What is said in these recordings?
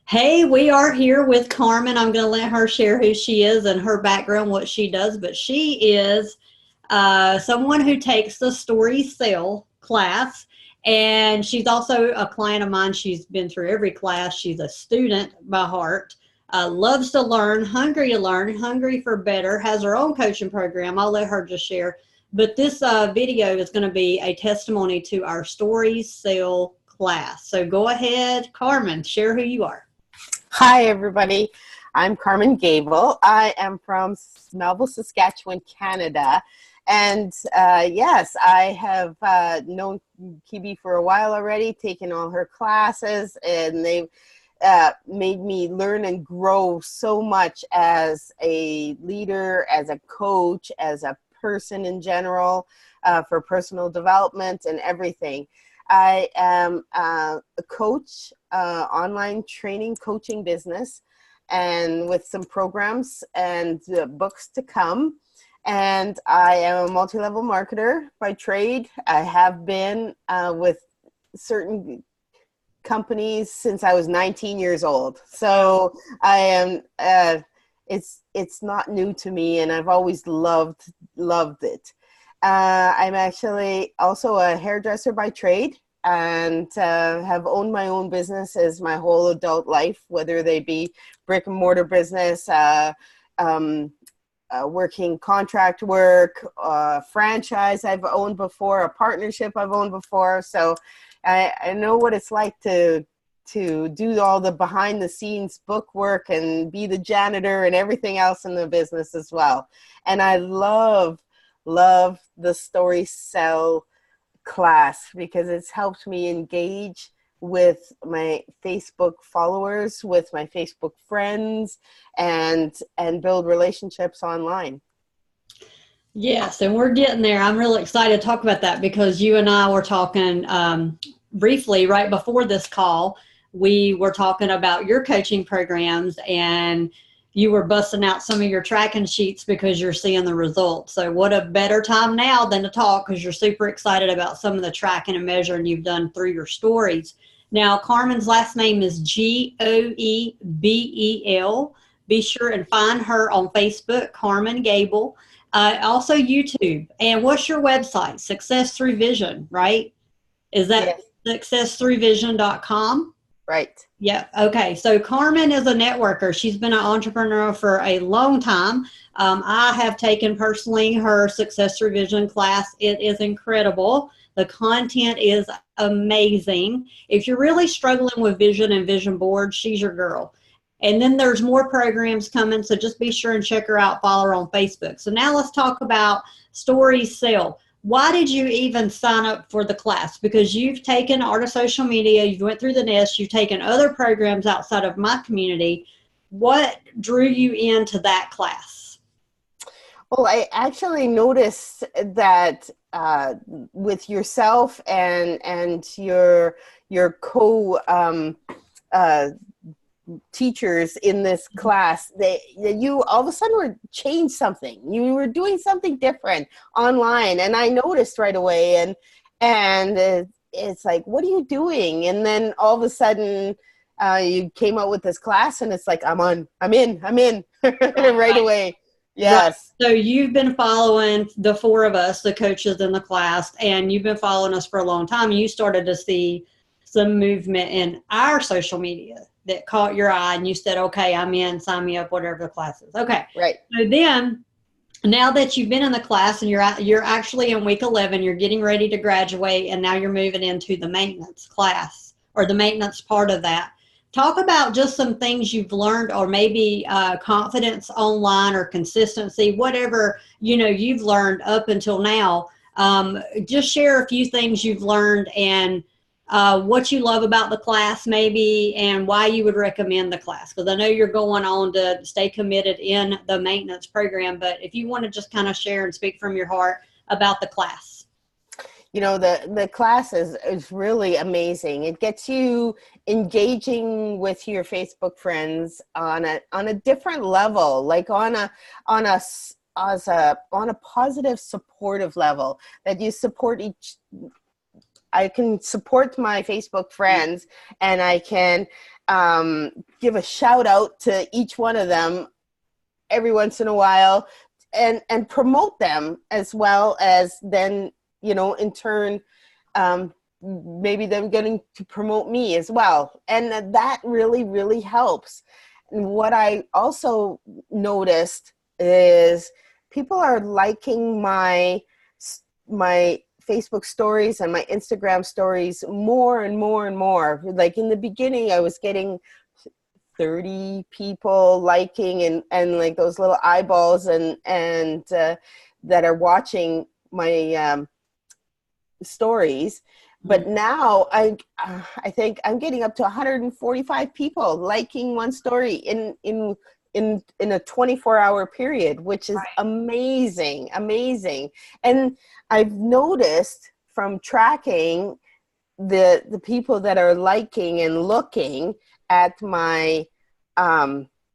Hey, we are here with Carmen. I'm going to let her share who she is and her background, what she does. But she is someone who takes the story sale class, and she's also a client of mine. She's been through every class. She's a student by heart, loves to learn, hungry for better, has her own coaching program. I'll let her just share. But this video is going to be a testimony to our story sale class. So go ahead, Carmen, share who you are. Hi, everybody. I'm Carmen Gable. I am from Melville, Saskatchewan, Canada. And yes, I have known Kebie for a while already, taken all her classes, and they've made me learn and grow so much as a leader, as a coach, as a person in general, for personal development and everything. I am a coach, online training coaching business, and with some programs and books to come. And I am a multi-level marketer by trade. I have been with certain companies since I was 19 years old. So I am, it's not new to me, and I've always loved it. I'm actually also a hairdresser by trade, and have owned my own businesses my whole adult life, whether they be brick and mortar business, working contract work, franchise I've owned before, a partnership I've owned before. So I know what it's like to do all the behind the scenes book work and be the janitor and everything else in the business as well. And I love the story sell class because it's helped me engage with my Facebook followers, with my Facebook friends, and build relationships online. Yes, and we're getting there. I'm really excited to talk about that because you and I were talking briefly right before this call. We were talking about your coaching programs, and you were busting out some of your tracking sheets because you're seeing the results. So what a better time now than to talk, because you're super excited about some of the tracking and measuring you've done through your stories. Now, Carmen's last name is Goebel. Be sure and find her on Facebook, Carmen Gable. Also YouTube. And what's your website? Success Through Vision, right? Is that successthroughvision.com? Right. Yeah. Okay. So Carmen is a networker. She's been an entrepreneur for a long time. I have taken personally her Success Through Vision class. It is incredible. The content is amazing. If you're really struggling with vision and vision boards, she's your girl. And then there's more programs coming. So just be sure and check her out. Follow her on Facebook. So now let's talk about story sale. Why did you even sign up for the class? Because you've taken Art of Social Media, you've went through the nest, you've taken other programs outside of my community. What drew you into that class? Well, I actually noticed that with yourself and your co teachers in this class, you all of a sudden were changed something. You were doing something different online, and I noticed right away. And it's like, what are you doing? And then all of a sudden, you came out with this class, and it's like, I'm in right away. Yes. Right. So you've been following the four of us, the coaches in the class, and you've been following us for a long time. You started to see some movement in our social media that caught your eye, and you said, okay, I'm in, sign me up, whatever the class is. Okay. Right. So then, now that you've been in the class and you're actually in week 11, you're getting ready to graduate, and now you're moving into the maintenance class, or the maintenance part of that. Talk about just some things you've learned, or maybe confidence online or consistency, whatever you've learned up until now. Just share a few things you've learned, and what you love about the class maybe, and why you would recommend the class, because I know you're going on to stay committed in the maintenance program, but if you want to just kind of share and speak from your heart about the class. The class is really amazing. It gets you engaging with your Facebook friends on a different level, like on a positive, supportive level, that you support each. I can support my Facebook friends, and I can give a shout out to each one of them every once in a while, and promote them, as well as then, you know, in turn, maybe them getting to promote me as well. And that really, really helps. And what I also noticed is people are liking my Facebook stories and my Instagram stories more and more and more. Like in the beginning, I was getting 30 people liking and like those little eyeballs and that are watching my stories. But now I think I'm getting up to 145 people liking one story in a 24-hour period, which is amazing. And I've noticed from tracking the people that are liking and looking at my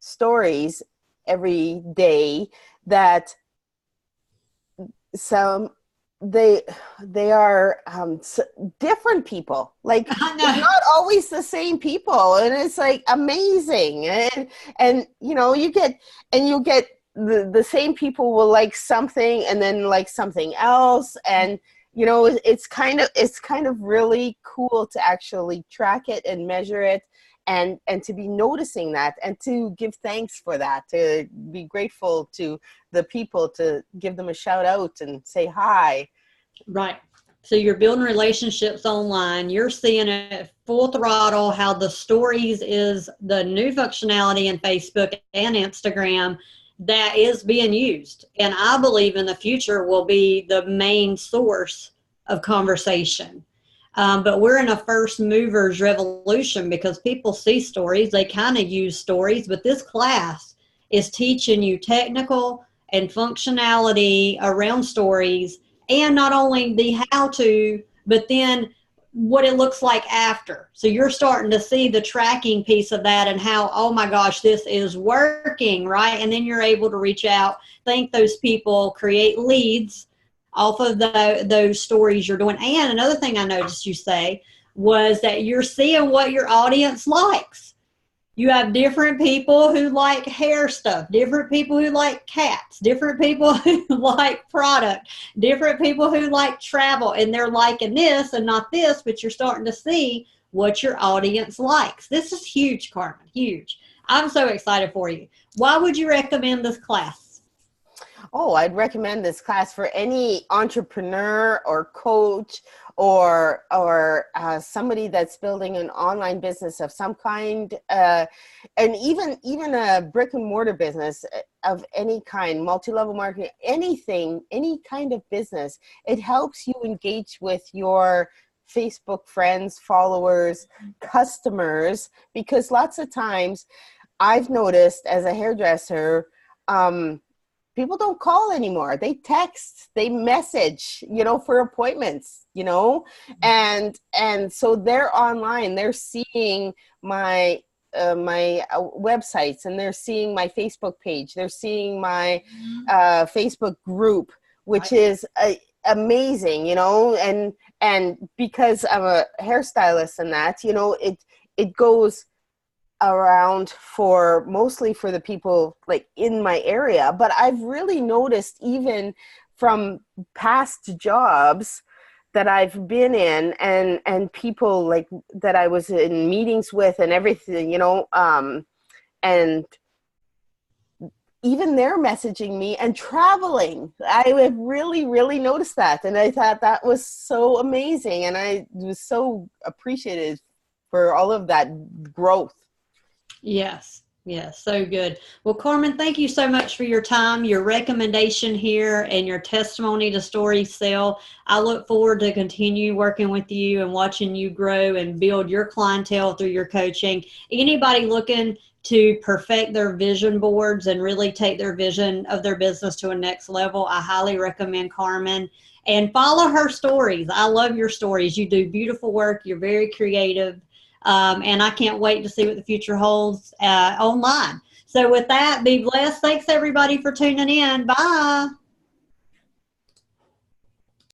stories every day, that they are different people. Like it's not always the same people, and it's like amazing. And you know, you'll get the same people will like something and then like something else, and you know, it's kind of really cool to actually track it and measure it, and to be noticing that, and to give thanks for that, to be grateful to the people, to give them a shout out and say hi. Right. So you're building relationships online. You're seeing it full throttle, how the stories is the new functionality in Facebook and Instagram that is being used. And I believe in the future will be the main source of conversation. But we're in a first movers revolution because people see stories. They kind of use stories, but this class is teaching you technical and functionality around stories, and not only the how to, but then what it looks like after. So you're starting to see the tracking piece of that and how, oh my gosh, this is working, right? And then you're able to reach out, thank those people, create leads off of those stories you're doing. And another thing I noticed you say was that you're seeing what your audience likes. You have different people who like hair stuff, different people who like cats, different people who like product, different people who like travel, and they're liking this and not this, but you're starting to see what your audience likes. This is huge, Carmen, huge. I'm so excited for you. Why would you recommend this class? Oh, I'd recommend this class for any entrepreneur or coach or somebody that's building an online business of some kind, and even a brick and mortar business of any kind, multi-level marketing, anything, any kind of business. It helps you engage with your Facebook friends, followers, customers, because lots of times I've noticed as a hairdresser, people don't call anymore. They text, they message, you know, for appointments, you know, and so they're online, they're seeing my websites, and they're seeing my Facebook page, they're seeing my Facebook group, which is amazing, you know, and because I'm a hairstylist and that, you know, it goes around mostly for the people like in my area. But I've really noticed, even from past jobs that I've been in, and people like that I was in meetings with and everything, you know, and even they're messaging me and traveling. I have really, really noticed that. And I thought that was so amazing. And I was so appreciated for all of that growth. Yes, so good. Well, Carmen, thank you so much for your time, your recommendation here, and your testimony to Story Sell. I look forward to continue working with you and watching you grow and build your clientele through your coaching. Anybody looking to perfect their vision boards and really take their vision of their business to a next level, I highly recommend Carmen. And follow her stories. I love your stories. You do beautiful work. You're very creative. And I can't wait to see what the future holds online. So with that, be blessed. Thanks everybody for tuning in. Bye.